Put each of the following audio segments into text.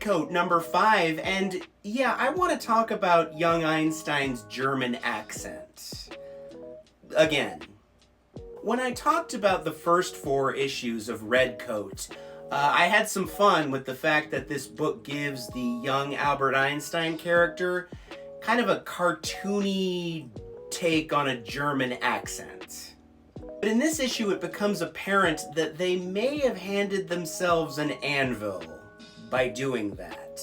Redcoat number 5, and yeah, I want to talk about young Einstein's German accent. Again. When I talked about the first 4 issues of Redcoat, I had some fun with the fact that this book gives the young Albert Einstein character kind of a cartoony take on a German accent. But in this issue, it becomes apparent that they may have handed themselves an anvil by doing that.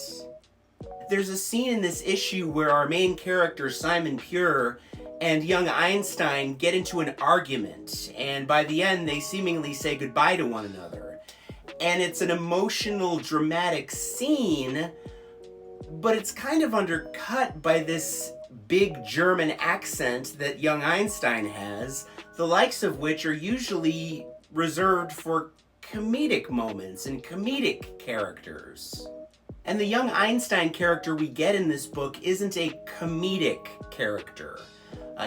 There's a scene in this issue where our main character, Simon Pure, and young Einstein get into an argument, and by the end they seemingly say goodbye to one another. And it's an emotional, dramatic scene, but it's kind of undercut by this big German accent that young Einstein has, the likes of which are usually reserved for comedic moments and comedic characters. And the young Einstein character we get in this book isn't a comedic character.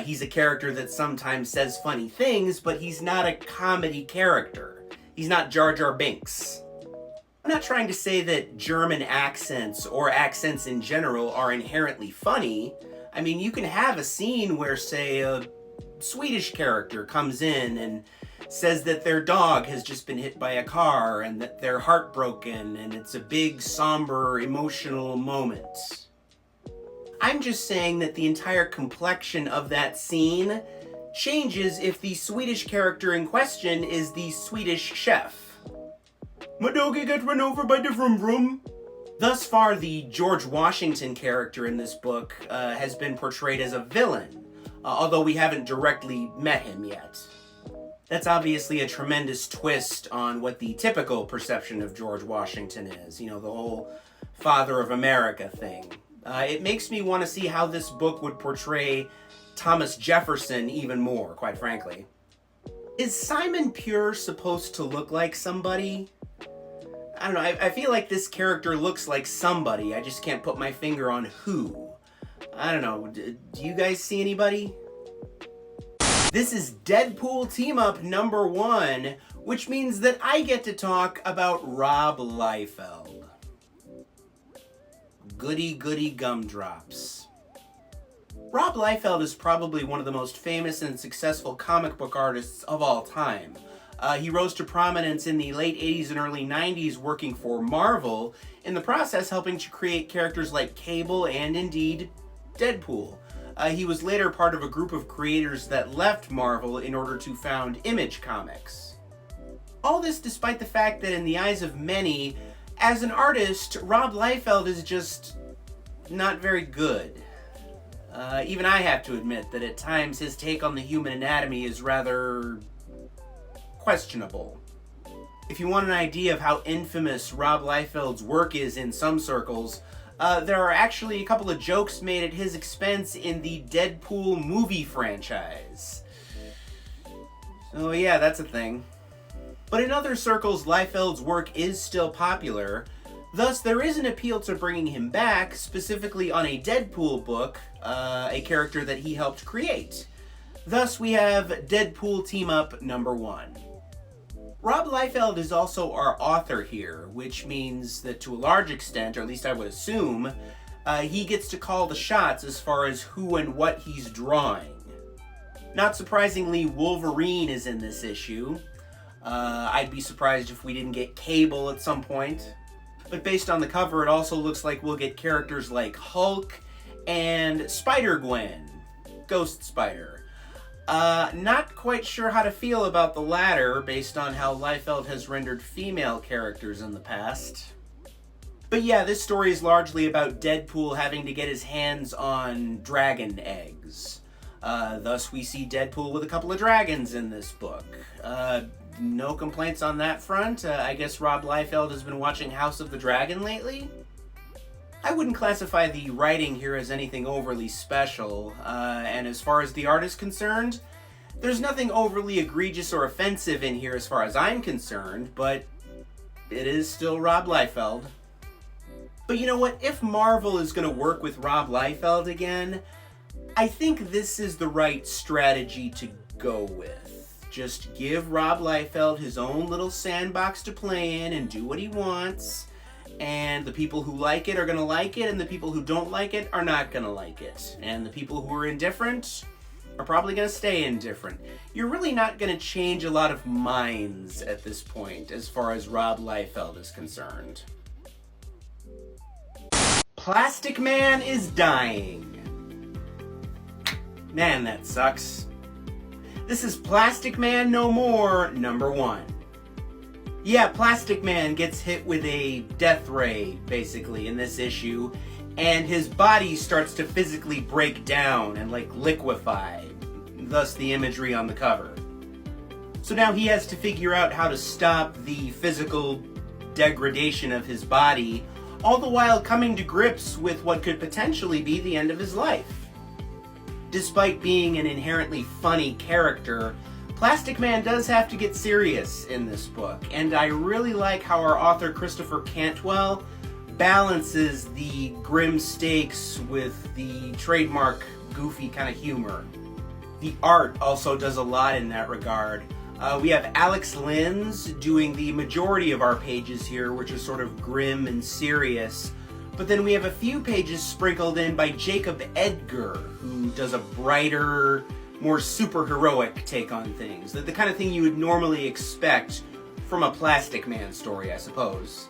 He's a character that sometimes says funny things, but he's not a comedy character. He's not Jar Jar Binks. I'm not trying to say that German accents or accents in general are inherently funny. I mean, you can have a scene where, say, a Swedish character comes in and says that their dog has just been hit by a car and that they're heartbroken, and it's a big, somber, emotional moment. I'm just saying that the entire complexion of that scene changes if the Swedish character in question is the Swedish chef. My doggy got run over by the vroom vroom. Thus far, the George Washington character in this book has been portrayed as a villain, although we haven't directly met him yet. That's obviously a tremendous twist on what the typical perception of George Washington is, you know, the whole Father of America thing. It makes me want to see how this book would portray Thomas Jefferson even more, quite frankly. Is Simon Pure supposed to look like somebody? I don't know, I feel like this character looks like somebody, I just can't put my finger on who. I don't know, do you guys see anybody? This is Deadpool Team Up number 1, which means that I get to talk about Rob Liefeld. Goody goody gumdrops. Rob Liefeld is probably one of the most famous and successful comic book artists of all time. He rose to prominence in the late 80s and early 90s working for Marvel, in the process helping to create characters like Cable and, indeed, Deadpool. He was later part of a group of creators that left Marvel in order to found Image Comics. All this despite the fact that in the eyes of many, as an artist, Rob Liefeld is just not very good. Even I have to admit that at times his take on the human anatomy is rather questionable. If you want an idea of how infamous Rob Liefeld's work is in some circles, there are actually a couple of jokes made at his expense in the Deadpool movie franchise. So yeah, that's a thing. But in other circles, Liefeld's work is still popular, thus there is an appeal to bringing him back, specifically on a Deadpool book, a character that he helped create. Thus we have Deadpool Team Up number 1. Rob Liefeld is also our author here, which means that to a large extent, or at least I would assume, he gets to call the shots as far as who and what he's drawing. Not surprisingly, Wolverine is in this issue. I'd be surprised if we didn't get Cable at some point. But based on the cover, it also looks like we'll get characters like Hulk and Spider-Gwen, Ghost Spider. Not quite sure how to feel about the latter based on how Liefeld has rendered female characters in the past. But yeah, this story is largely about Deadpool having to get his hands on dragon eggs. Thus we see Deadpool with a couple of dragons in this book. No complaints on that front. I guess Rob Liefeld has been watching House of the Dragon lately. I wouldn't classify the writing here as anything overly special, and as far as the art is concerned, there's nothing overly egregious or offensive in here as far as I'm concerned, but it is still Rob Liefeld. But you know what? If Marvel is going to work with Rob Liefeld again, I think this is the right strategy to go with. Just give Rob Liefeld his own little sandbox to play in and do what he wants, and the people who like it are gonna like it, and the people who don't like it are not gonna like it. And the people who are indifferent are probably gonna stay indifferent. You're really not gonna change a lot of minds at this point, as far as Rob Liefeld is concerned. Plastic Man is dying. Man, that sucks. This is Plastic Man No More, #1. Yeah, Plastic Man gets hit with a death ray, basically, in this issue, and his body starts to physically break down and, like, liquefy, thus the imagery on the cover. So now he has to figure out how to stop the physical degradation of his body, all the while coming to grips with what could potentially be the end of his life. Despite being an inherently funny character, Plastic Man does have to get serious in this book, and I really like how our author Christopher Cantwell balances the grim stakes with the trademark goofy kind of humor. The art also does a lot in that regard. We have Alex Linz doing the majority of our pages here, which is sort of grim and serious. But then we have a few pages sprinkled in by Jacob Edgar, who does a brighter, more superheroic take on things. The kind of thing you would normally expect from a Plastic Man story, I suppose.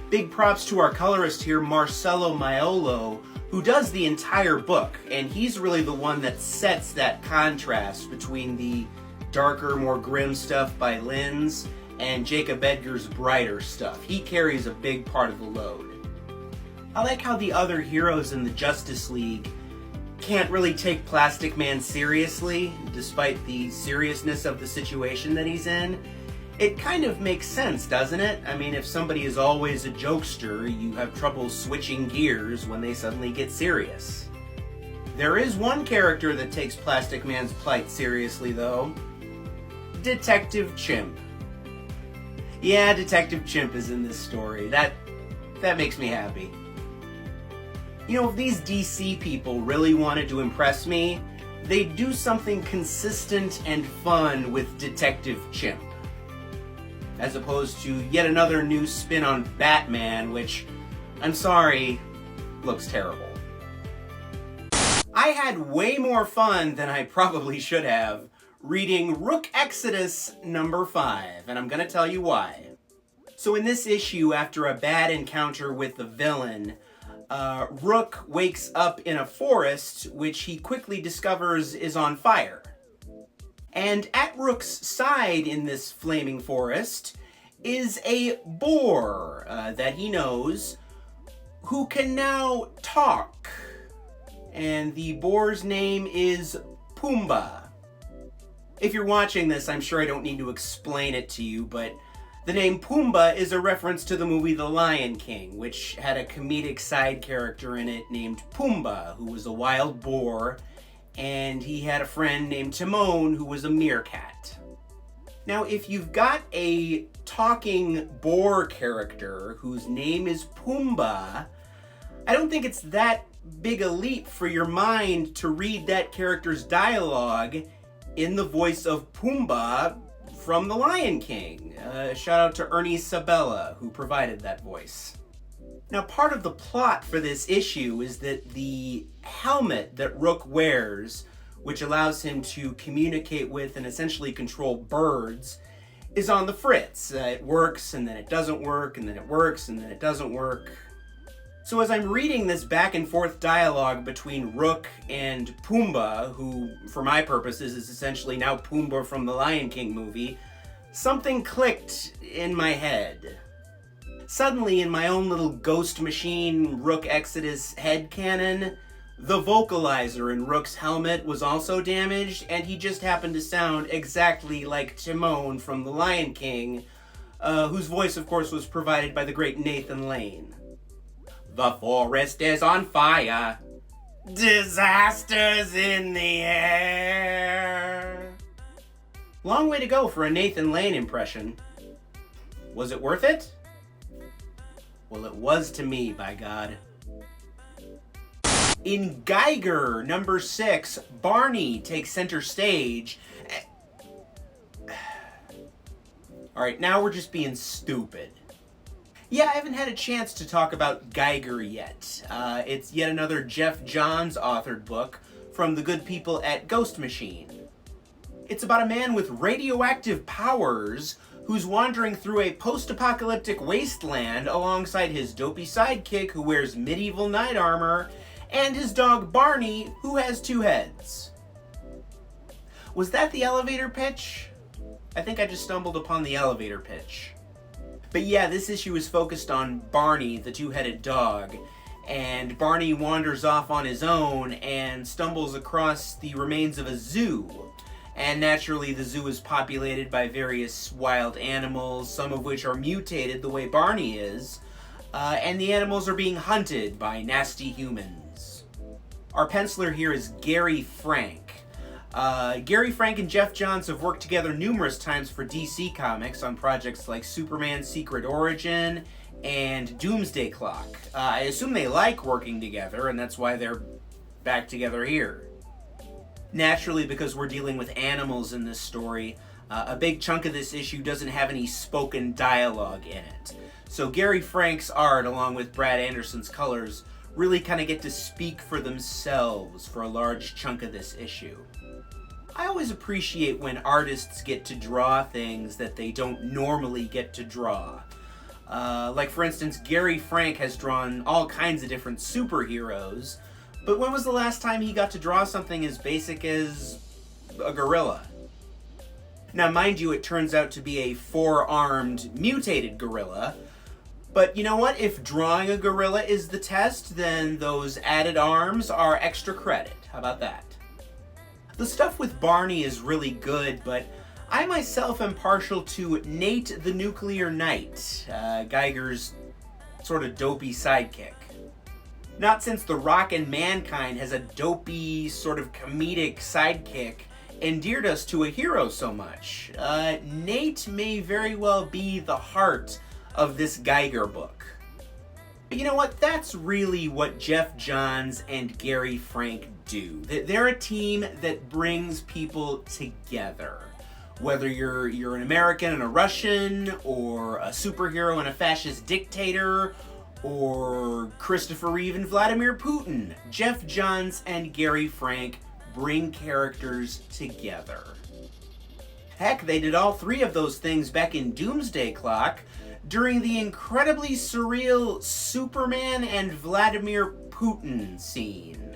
Big props to our colorist here, Marcelo Maiolo, who does the entire book, and he's really the one that sets that contrast between the darker, more grim stuff by Linz and Jacob Edgar's brighter stuff. He carries a big part of the load. I like how the other heroes in the Justice League can't really take Plastic Man seriously, despite the seriousness of the situation that he's in. It kind of makes sense, doesn't it? I mean, if somebody is always a jokester, you have trouble switching gears when they suddenly get serious. There is one character that takes Plastic Man's plight seriously, though. Detective Chimp. Yeah, Detective Chimp is in this story. That makes me happy. You know, if these DC people really wanted to impress me, they'd do something consistent and fun with Detective Chimp, as opposed to yet another new spin on Batman, which, I'm sorry, looks terrible. I had way more fun than I probably should have reading Rook Exodus #5, and I'm gonna tell you why. So in this issue, after a bad encounter with the villain, Rook wakes up in a forest, which he quickly discovers is on fire. And at Rook's side in this flaming forest is a boar that he knows, who can now talk. And the boar's name is Pumbaa. If you're watching this, I'm sure I don't need to explain it to you, but the name Pumbaa is a reference to the movie The Lion King, which had a comedic side character in it named Pumbaa, who was a wild boar, and he had a friend named Timon, who was a meerkat. Now, if you've got a talking boar character whose name is Pumbaa, I don't think it's that big a leap for your mind to read that character's dialogue in the voice of Pumbaa from The Lion King. Shout out to Ernie Sabella, who provided that voice. Now, part of the plot for this issue is that the helmet that Rook wears, which allows him to communicate with and essentially control birds, is on the fritz. It works, and then it doesn't work, and then it works, and then it doesn't work. So as I'm reading this back and forth dialogue between Rook and Pumbaa, who, for my purposes, is essentially now Pumbaa from the Lion King movie, something clicked in my head. Suddenly, in my own little Ghost Machine Rook Exodus headcanon, the vocalizer in Rook's helmet was also damaged, and he just happened to sound exactly like Timon from The Lion King, whose voice, of course, was provided by the great Nathan Lane. The forest is on fire. Disasters in the air. Long way to go for a Nathan Lane impression. Was it worth it? Well, it was to me, by God. In Geiger, #6, Barney takes center stage. Alright, now we're just being stupid. Yeah, I haven't had a chance to talk about Geiger yet. It's yet another Geoff Johns authored book from the good people at Ghost Machine. It's about a man with radioactive powers who's wandering through a post-apocalyptic wasteland alongside his dopey sidekick who wears medieval knight armor and his dog Barney who has 2 heads. Was that the elevator pitch? I think I just stumbled upon the elevator pitch. But yeah, this issue is focused on Barney, the 2-headed dog, and Barney wanders off on his own and stumbles across the remains of a zoo. And naturally, the zoo is populated by various wild animals, some of which are mutated the way Barney is, and the animals are being hunted by nasty humans. Our penciler here is Gary Frank. Gary Frank and Geoff Johns have worked together numerous times for DC Comics on projects like Superman Secret Origin and Doomsday Clock. I assume they like working together, and that's why they're back together here. Naturally, because we're dealing with animals in this story, a big chunk of this issue doesn't have any spoken dialogue in it. So Gary Frank's art, along with Brad Anderson's colors, really kind of get to speak for themselves for a large chunk of this issue. I always appreciate when artists get to draw things that they don't normally get to draw. Like, for instance, Gary Frank has drawn all kinds of different superheroes, but when was the last time he got to draw something as basic as a gorilla? Now, mind you, it turns out to be a 4-armed, mutated gorilla, but you know what? If drawing a gorilla is the test, then those added arms are extra credit. How about that? The stuff with Barney is really good, but I myself am partial to Nate the Nuclear Knight, Geiger's sort of dopey sidekick. Not since The Rock and Mankind has a dopey, sort of comedic sidekick endeared us to a hero so much. Nate may very well be the heart of this Geiger book. But you know what? That's really what Geoff Johns and Gary Frank do. They're a team that brings people together. Whether you're an American and a Russian, or a superhero and a fascist dictator, or Christopher Reeve and Vladimir Putin, Geoff Johns and Gary Frank bring characters together. Heck, they did all 3 of those things back in Doomsday Clock during the incredibly surreal Superman and Vladimir Putin scene.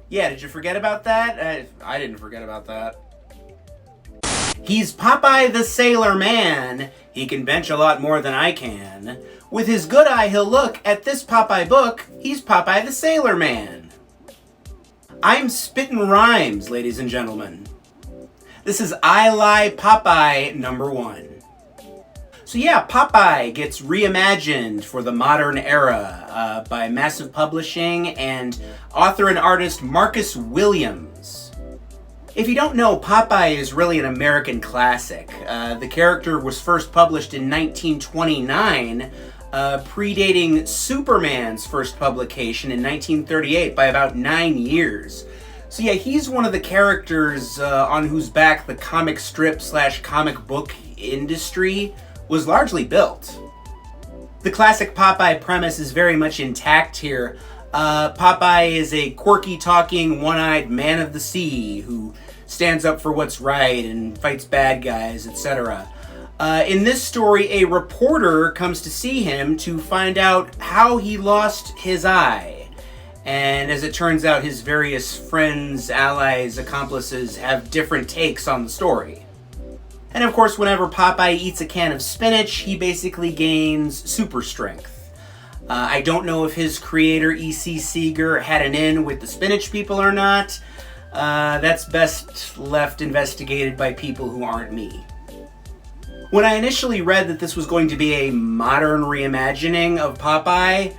Yeah, did you forget about that? I didn't forget about that. He's Popeye the Sailor Man. He can bench a lot more than I can. With his good eye, he'll look at this Popeye book. He's Popeye the Sailor Man. I'm spittin' rhymes, ladies and gentlemen. This is I Lie Popeye #1. So yeah, Popeye gets reimagined for the modern era by Massive Publishing and author and artist Marcus Williams. If you don't know, Popeye is really an American classic. The character was first published in 1929, predating Superman's first publication in 1938 by about 9 years. So yeah, he's one of the characters on whose back the comic strip / comic book industry was largely built. The classic Popeye premise is very much intact here. Popeye is a quirky talking, one-eyed man of the sea who stands up for what's right and fights bad guys, etc. In this story, a reporter comes to see him to find out how he lost his eye. And as it turns out, his various friends, allies, accomplices have different takes on the story. And of course, whenever Popeye eats a can of spinach, he basically gains super strength. I don't know if his creator, E.C. Seeger, had an in with the spinach people or not. That's best left investigated by people who aren't me. When I initially read that this was going to be a modern reimagining of Popeye,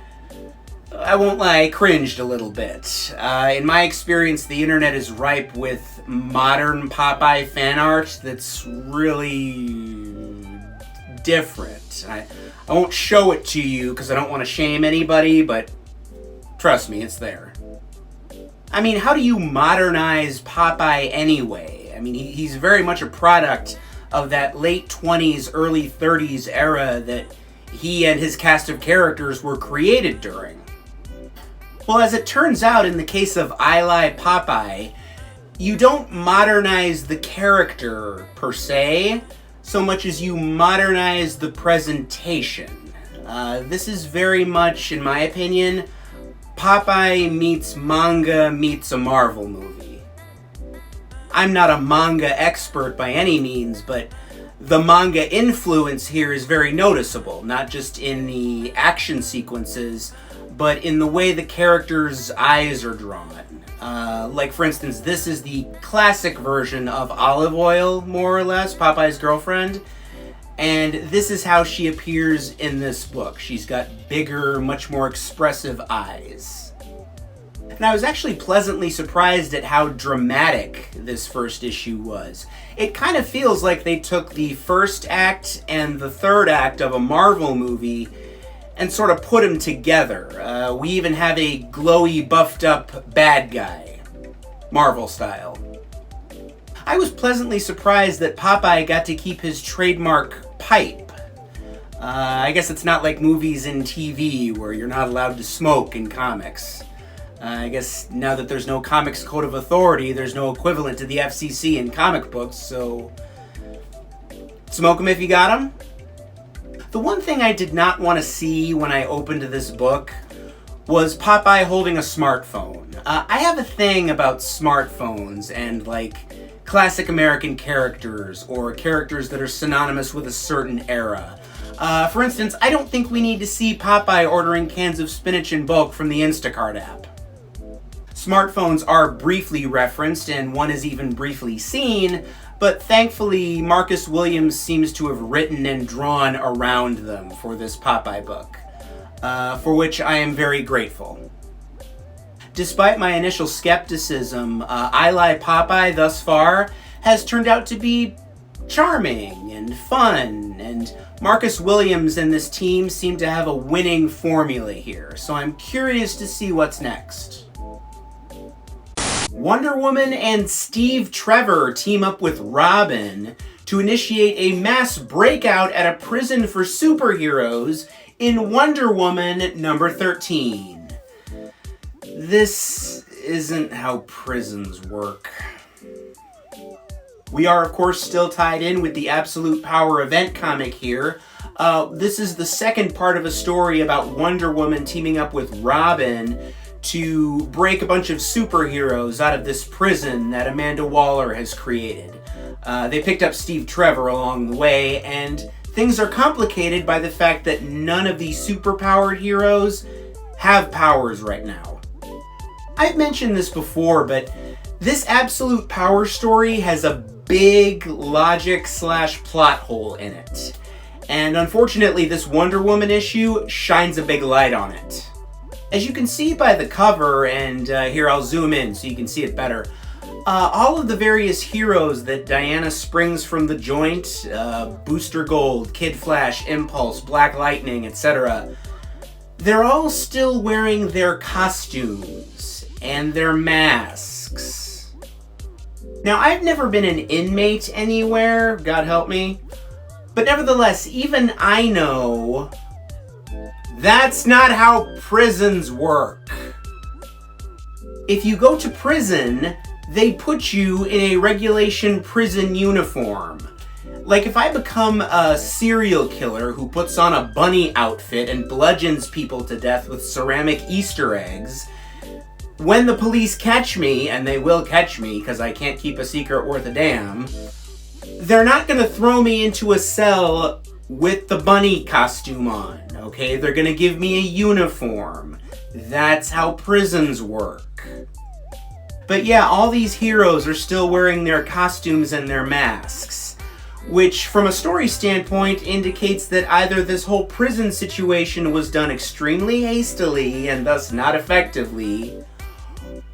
I won't lie, I cringed a little bit. In my experience, the internet is ripe with modern Popeye fan art that's really different. I won't show it to you because I don't want to shame anybody, but trust me, it's there. I mean, how do you modernize Popeye anyway? I mean, he's very much a product of that late 20s, early 30s era that he and his cast of characters were created during. Well, as it turns out, in the case of I Lie Popeye, you don't modernize the character, per se, so much as you modernize the presentation. This is very much, in my opinion, Popeye meets manga meets a Marvel movie. I'm not a manga expert by any means, but the manga influence here is very noticeable, not just in the action sequences, but in the way the characters' eyes are drawn. Like, for instance, this is the classic version of Olive Oyl, more or less, Popeye's girlfriend, and this is how she appears in this book. She's got bigger, much more expressive eyes. And I was actually pleasantly surprised at how dramatic this first issue was. It kind of feels like they took the first act and the third act of a Marvel movie and sort of put them together. We even have a glowy, buffed up bad guy, Marvel style. I was pleasantly surprised that Popeye got to keep his trademark pipe. I guess it's not like movies and TV where you're not allowed to smoke in comics. I guess now that there's no Comics Code of Authority, there's no equivalent to the FCC in comic books, so smoke them if you got them. The one thing I did not want to see when I opened this book was Popeye holding a smartphone. I have a thing about smartphones and, like, classic American characters or characters that are synonymous with a certain era. For instance, I don't think we need to see Popeye ordering cans of spinach in bulk from the Instacart app. Smartphones are briefly referenced, and one is even briefly seen, but thankfully Marcus Williams seems to have written and drawn around them for this Popeye book, for which I am very grateful. Despite my initial skepticism, I Lie Popeye thus far has turned out to be charming and fun, and Marcus Williams and this team seem to have a winning formula here, so I'm curious to see what's next. Wonder Woman and Steve Trevor team up with Robin to initiate a mass breakout at a prison for superheroes in Wonder Woman number 13. This isn't how prisons work. We are, of course, still tied in with the Absolute Power event comic here. This is the second part of a story about Wonder Woman teaming up with Robin to break a bunch of superheroes out of this prison that Amanda Waller has created. They picked up Steve Trevor along the way, and things are complicated by the fact that none of these superpowered heroes have powers right now. I've mentioned this before, but this Absolute Power story has a big logic/plot hole in it. And unfortunately, this Wonder Woman issue shines a big light on it. As you can see by the cover, and here I'll zoom in so you can see it better, all of the various heroes that Diana springs from the joint, Booster Gold, Kid Flash, Impulse, Black Lightning, etc., they're all still wearing their costumes and their masks. Now, I've never been an inmate anywhere, God help me, but nevertheless, even I know that's not how prisons work. If you go to prison, they put you in a regulation prison uniform. Like, if I become a serial killer who puts on a bunny outfit and bludgeons people to death with ceramic Easter eggs, when the police catch me, and they will catch me because I can't keep a secret worth a damn, they're not going to throw me into a cell with the bunny costume on, okay? They're going to give me a uniform. That's how prisons work. But yeah, all these heroes are still wearing their costumes and their masks, which from a story standpoint indicates that either this whole prison situation was done extremely hastily and thus not effectively,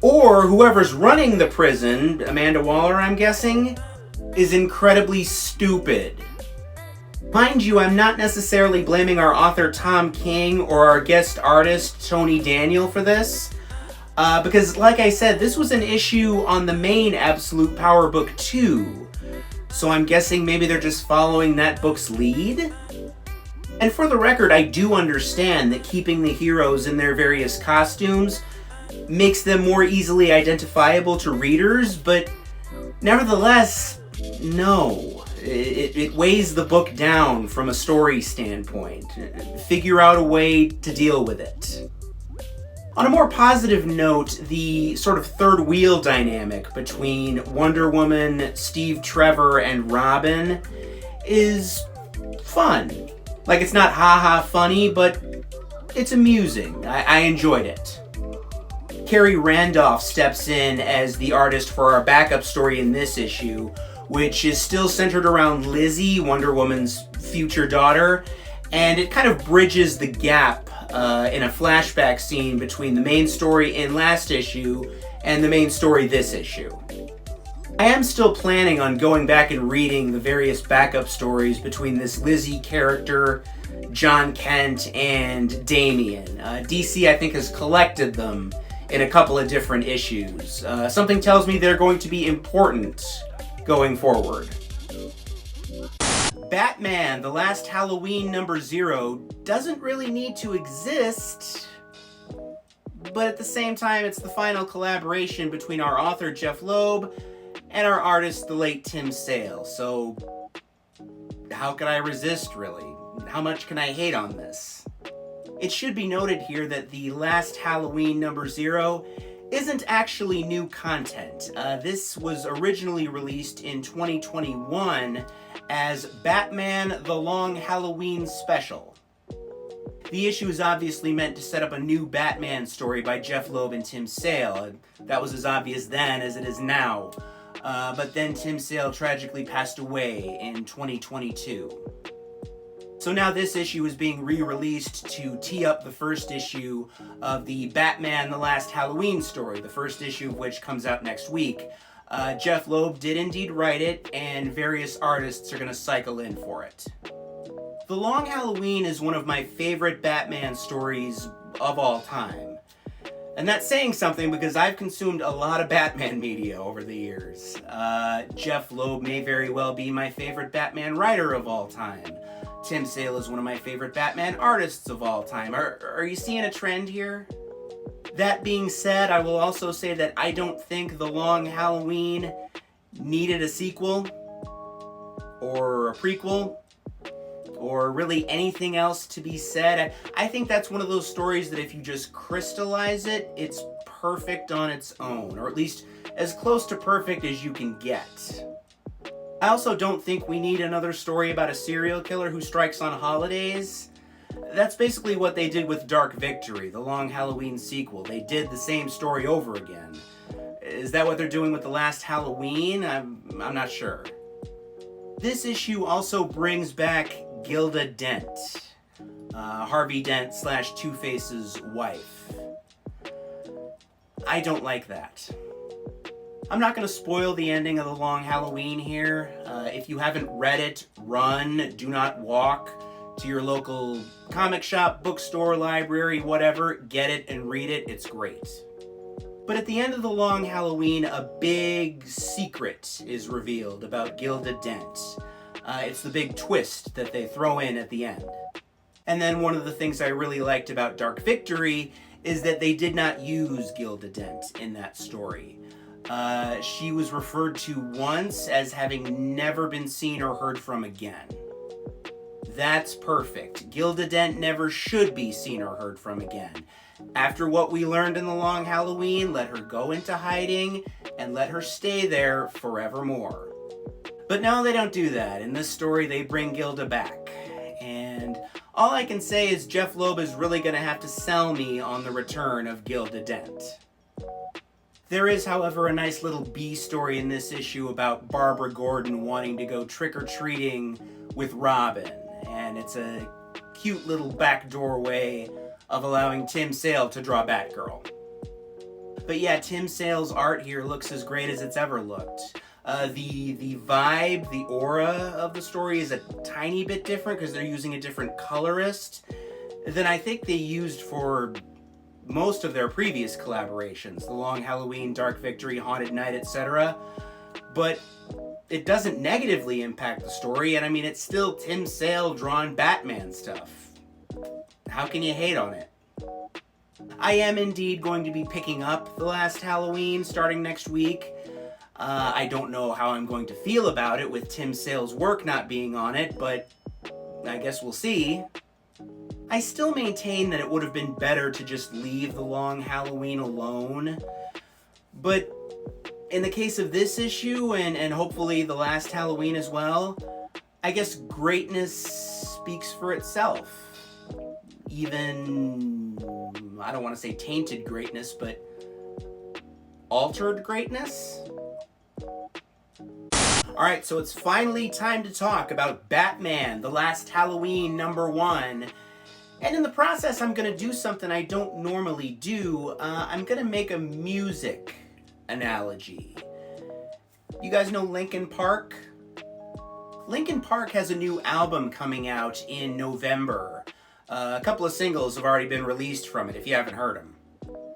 or whoever's running the prison, Amanda Waller I'm guessing, is incredibly stupid. Mind you, I'm not necessarily blaming our author Tom King or our guest artist Tony Daniel for this, because like I said, this was an issue on the main Absolute Power book too, so I'm guessing maybe they're just following that book's lead? And for the record, I do understand that keeping the heroes in their various costumes makes them more easily identifiable to readers, but nevertheless, no. It weighs the book down from a story standpoint. Figure out a way to deal with it. On a more positive note, the sort of third wheel dynamic between Wonder Woman, Steve Trevor, and Robin is fun. Like, it's not ha-ha funny, but it's amusing. I enjoyed it. Carrie Randolph steps in as the artist for our backup story in this issue, which is still centered around Lizzie, Wonder Woman's future daughter, and it kind of bridges the gap in a flashback scene between the main story in last issue and the main story this issue. I am still planning on going back and reading the various backup stories between this Lizzie character, John Kent, and Damian. DC, I think, has collected them in a couple of different issues. Something tells me they're going to be important going forward. Batman, The Last Halloween #0 doesn't really need to exist, but at the same time, it's the final collaboration between our author, Jeff Loeb, and our artist, the late Tim Sale. So, how could I resist, really? How much can I hate on this? It should be noted here that The Last Halloween #0 isn't actually new content. This was originally released in 2021 as Batman The Long Halloween Special. The issue is obviously meant to set up a new Batman story by Jeff Loeb and Tim Sale. That was as obvious then as it is now. But then Tim Sale tragically passed away in 2022. So now this issue is being re-released to tee up the first issue of the Batman The Last Halloween story, the first issue of which comes out next week. Jeff Loeb did indeed write it, and various artists are going to cycle in for it. The Long Halloween is one of my favorite Batman stories of all time. And that's saying something because I've consumed a lot of Batman media over the years. Jeff Loeb may very well be my favorite Batman writer of all time. Tim Sale is one of my favorite Batman artists of all time. Are you seeing a trend here? That being said, I will also say that I don't think The Long Halloween needed a sequel, or a prequel, or really anything else to be said. I think that's one of those stories that if you just crystallize it, it's perfect on its own, or at least as close to perfect as you can get. I also don't think we need another story about a serial killer who strikes on holidays. That's basically what they did with Dark Victory, the Long Halloween sequel. They did the same story over again. Is that what they're doing with The Last Halloween? I'm not sure. This issue also brings back Gilda Dent, Harvey Dent / Two-Face's wife. I don't like that. I'm not going to spoil the ending of The Long Halloween here. If you haven't read it, run, do not walk to your local comic shop, bookstore, library, whatever. Get it and read it. It's great. But at the end of The Long Halloween, a big secret is revealed about Gilda Dent. It's the big twist that they throw in at the end. And then one of the things I really liked about Dark Victory is that they did not use Gilda Dent in that story. She was referred to once as having never been seen or heard from again. That's perfect. Gilda Dent never should be seen or heard from again. After what we learned in The Long Halloween, let her go into hiding and let her stay there forevermore. But no, they don't do that. In this story, they bring Gilda back. And all I can say is Jeff Loeb is really going to have to sell me on the return of Gilda Dent. There is, however, a nice little B story in this issue about Barbara Gordon wanting to go trick-or-treating with Robin. And it's a cute little backdoor way of allowing Tim Sale to draw Batgirl. But yeah, Tim Sale's art here looks as great as it's ever looked. The vibe, the aura of the story is a tiny bit different because they're using a different colorist than I think they used for most of their previous collaborations. The Long Halloween, Dark Victory, Haunted Night, etc. But it doesn't negatively impact the story, and I mean, it's still Tim Sale drawn Batman stuff. How can you hate on it? I am indeed going to be picking up The Last Halloween starting next week. I don't know how I'm going to feel about it with Tim Sale's work not being on it, but I guess we'll see. I still maintain that it would have been better to just leave The Long Halloween alone, but in the case of this issue, and hopefully The Last Halloween as well, I guess greatness speaks for itself. Even, I don't want to say tainted greatness, but altered greatness? Alright, so it's finally time to talk about Batman, The Last Halloween #1. And in the process, I'm going to do something I don't normally do. I'm going to make a music analogy. You guys know Linkin Park? Linkin Park has a new album coming out in November. A couple of singles have already been released from it, if you haven't heard them.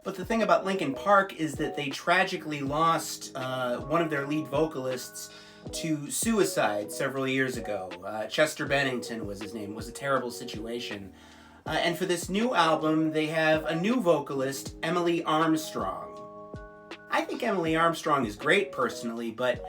But the thing about Linkin Park is that they tragically lost one of their lead vocalists to suicide several years ago. Chester Bennington was his name. It was a terrible situation. And for this new album, they have a new vocalist, Emily Armstrong. I think Emily Armstrong is great personally, but,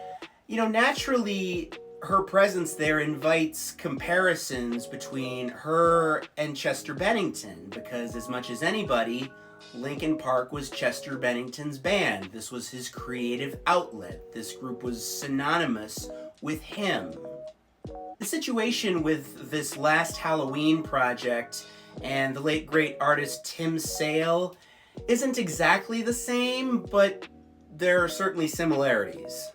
naturally her presence there invites comparisons between her and Chester Bennington, because as much as anybody, Linkin Park was Chester Bennington's band. This was his creative outlet. This group was synonymous with him. The situation with this Last Halloween project and the late great artist Tim Sale isn't exactly the same, but there are certainly similarities.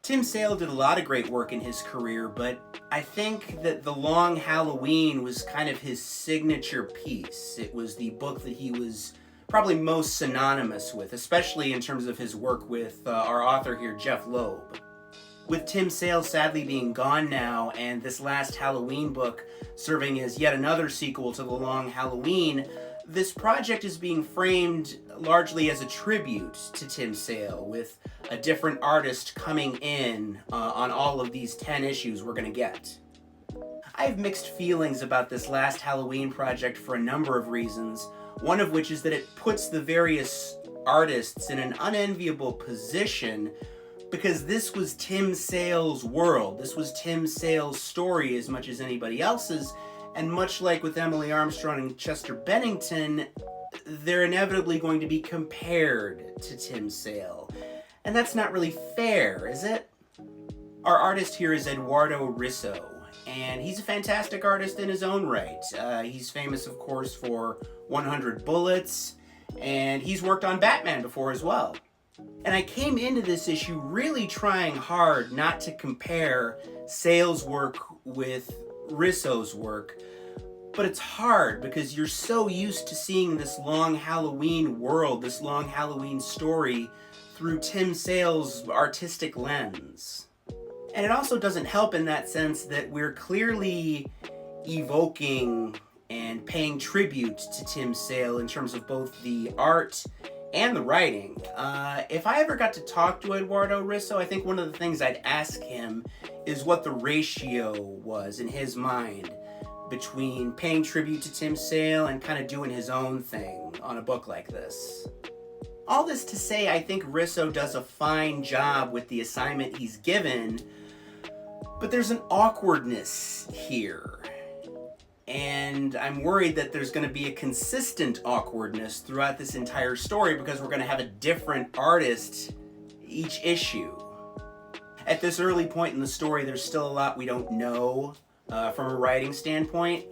Tim Sale did a lot of great work in his career, but I think that The Long Halloween was kind of his signature piece. It was the book that he was probably most synonymous with, especially in terms of his work with our author here, Jeff Loeb. With Tim Sale sadly being gone now, and this Last Halloween book serving as yet another sequel to The Long Halloween, this project is being framed largely as a tribute to Tim Sale, with a different artist coming in on all of these 10 issues we're going to get. I have mixed feelings about this Last Halloween project for a number of reasons, one of which is that it puts the various artists in an unenviable position because this was Tim Sale's world. This was Tim Sale's story as much as anybody else's, and much like with Emily Armstrong and Chester Bennington, they're inevitably going to be compared to Tim Sale. And that's not really fair, is it? Our artist here is Eduardo Risso, and he's a fantastic artist in his own right. He's famous, of course, for 100 Bullets, and he's worked on Batman before as well. And I came into this issue really trying hard not to compare Sale's work with Risso's work, but it's hard because you're so used to seeing this Long Halloween world, this Long Halloween story through Tim Sale's artistic lens. And it also doesn't help in that sense that we're clearly evoking and paying tribute to Tim Sale in terms of both the art and the writing. If I ever got to talk to Eduardo Risso, I think one of the things I'd ask him is what the ratio was in his mind between paying tribute to Tim Sale and kind of doing his own thing on a book like this. All this to say, I think Risso does a fine job with the assignment he's given, but there's an awkwardness here. And I'm worried that there's going to be a consistent awkwardness throughout this entire story because we're going to have a different artist each issue. At this early point in the story, there's still a lot we don't know from a writing standpoint.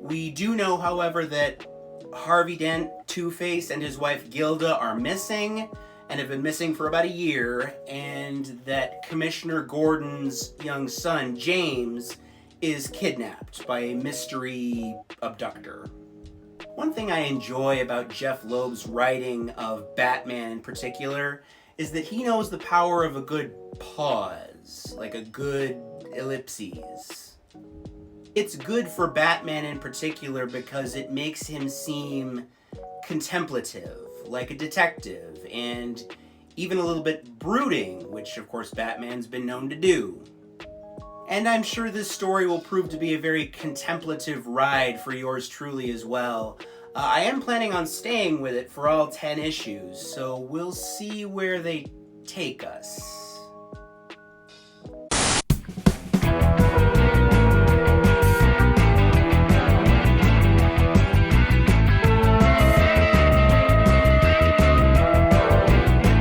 We do know, however, that Harvey Dent, Two-Face, and his wife Gilda are missing and have been missing for about a year, and that Commissioner Gordon's young son, James, is kidnapped by a mystery abductor. One thing I enjoy about Jeff Loeb's writing of Batman in particular is that he knows the power of a good pause, like a good ellipses. It's good for Batman in particular because it makes him seem contemplative, like a detective, and even a little bit brooding, which of course Batman's been known to do. And I'm sure this story will prove to be a very contemplative ride for yours truly as well. I am planning on staying with it for all 10 issues, so we'll see where they take us.